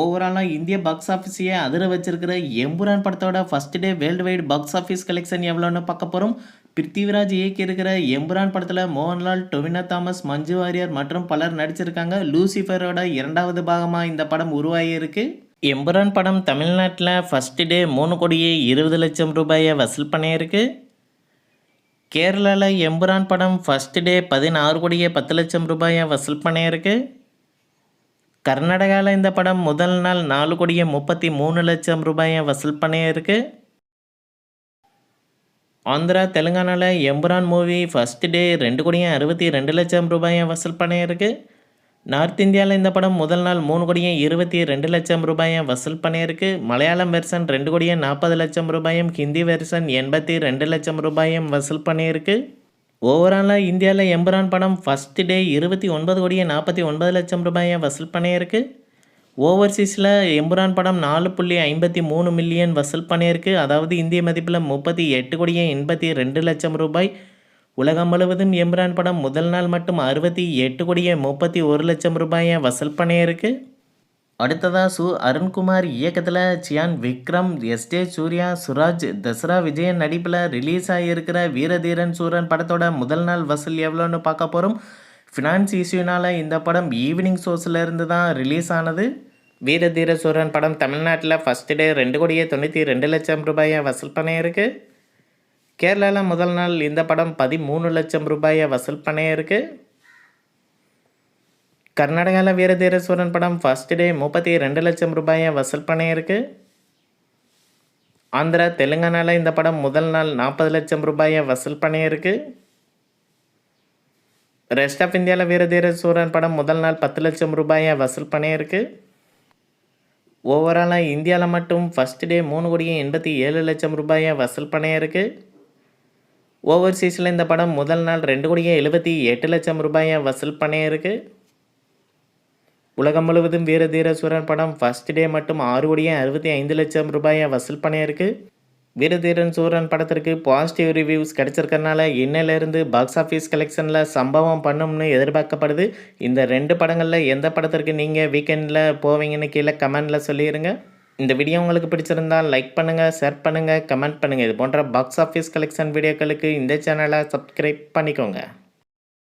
ஓவராலாக இந்திய பாக்ஸ் ஆஃபீஸையே அதிர வச்சிருக்கிற எம்புரான் படத்தோட first day world wide box office collection எவ்வளோன்னு பார்க்க போகிறோம். பிருத்திவிராஜ் இயக்கியிருக்கிற எம்புரான் படத்தில் மோகன்லால், டொவினோ தாமஸ், மஞ்சு வாரியர் மற்றும் பலர் நடிச்சிருக்காங்க. லூசிஃபரோட இரண்டாவது பாகமாக இந்த படம் உருவாகியிருக்கு. எம்புரான் படம் தமிழ்நாட்டில் ஃபர்ஸ்ட் டே 3,20,00,000 ரூபாயை வசூல் பண்ணியிருக்கு. கேரளாவில் எம்புரான் படம் ஃபர்ஸ்ட் டே 16,10,00,000 ரூபாயை வசூல் பண்ணியிருக்கு. கர்நாடகாவில் இந்த படம் முதல் நாள் 4,33,00,000 ரூபாயை வசூல் பண்ணியிருக்கு. ஆந்திரா, தெலுங்கானாவில் எம்புரான் மூவி ஃபர்ஸ்ட் டே 2,62,00,000 ரூபாயை வசூல் பண்ணியிருக்கு. நார்த் இந்தியாவில் இந்த படம் முதல் நாள் 3,22,00,000 ரூபாயை வசூல் பண்ணியிருக்கு. மலையாளம் வெர்ஷன் 2,40,00,000 ரூபாயும், ஹிந்தி வெர்ஷன் 82,00,000 ரூபாயும் வசூல் பண்ணியிருக்கு. ஓவராலாக இந்தியாவில் எம்புரான் படம் ஃபர்ஸ்ட் டே 29,49,00,000 ரூபாயை வசூல் பண்ணியிருக்கு. ஓவர்சீஸில் எம்புரான் படம் 4,53 மில்லியன் வசூல் பண்ணியிருக்கு. அதாவது இந்திய மதிப்பில் 38,82,00,000 ரூபாய். உலகம் முழுவதும் எம்புரான் படம் முதல் நாள் மட்டும் 68,31,00,000 ரூபாயை வசூல் பண்ணியிருக்கு. அடுத்ததாக அருண்குமார் இயக்கத்தில் சியான் விக்ரம், எஸ்.ஜே. சூர்யா, சுராஜ், தசரா விஜயன் நடிப்பில் ரிலீஸ் ஆகியிருக்கிற வீரதீரன் சூரன் படத்தோட முதல் நாள் வசூல் எவ்வளோன்னு பார்க்க போகிறோம். ஃபினான்ஸ் இஷ்யூனால் இந்த படம் ஈவினிங் ஷோஸில் தான் ரிலீஸ் ஆனது. வீரதீர சூரன் படம் தமிழ்நாட்டில் ஃபர்ஸ்ட் டே 2,92,00,000 ரூபாயை வசூல் பண்ணியிருக்கு. கேரளாவில் முதல் நாள் இந்த படம் 13,00,000 ரூபாயை வசூல் பண்ணியிருக்கு. கர்நாடகாவில் வீரதீர சூரன் படம் ஃபர்ஸ்ட் டே 32,00,000 ரூபாயை வசூல் பண்ணியிருக்கு. ஆந்திரா, தெலுங்கானாவில் இந்த படம் முதல் நாள் 40,00,000 ரூபாயை வசூல் பண்ணியிருக்கு. ரெஸ்ட் ஆஃப் இந்தியாவில் வீரதீர சூரன் படம் முதல் நாள் 10,00,000 ரூபாயை வசூல் பண்ணியிருக்கு. ஓவராலாக இந்தியாவில் மட்டும் ஃபர்ஸ்ட் டே 3,87,00,000 ரூபாயை வசூல் பண்ணியிருக்கு. ஓவர்சீஸில் இந்த படம் முதல் நாள் 2,78,00,000 ரூபாயை வசூல் பண்ணியிருக்கு. உலகம் முழுவதும் வீரதீர சூரன் படம் ஃபர்ஸ்ட் டே மட்டும் 6,65,00,000 ரூபாயை வசூல் பண்ணியிருக்கு. வீரதீரன் சூரன் படத்திற்கு பாசிட்டிவ் ரிவ்யூஸ் கிடைச்சிருக்கறனால இன்னிலிருந்து பாக்ஸ் ஆஃபீஸ் கலெக்ஷனில் சம்பவம் பண்ணும்னு எதிர்பார்க்கப்படுது. இந்த 2 படங்களில் எந்த படத்திற்கு நீங்கள் வீக்கெண்டில் போவீங்கன்னு கீழே கமெண்டில் சொல்லிடுங்க. இந்த வீடியோ உங்களுக்கு பிடிச்சிருந்தால் லைக் பண்ணுங்கள், ஷேர் பண்ணுங்கள், கமெண்ட் பண்ணுங்கள். இது போன்ற பாக்ஸ் ஆஃபீஸ் கலெக்ஷன் வீடியோக்களுக்கு இந்த சேனலை சப்ஸ்கிரைப் பண்ணிக்கோங்க.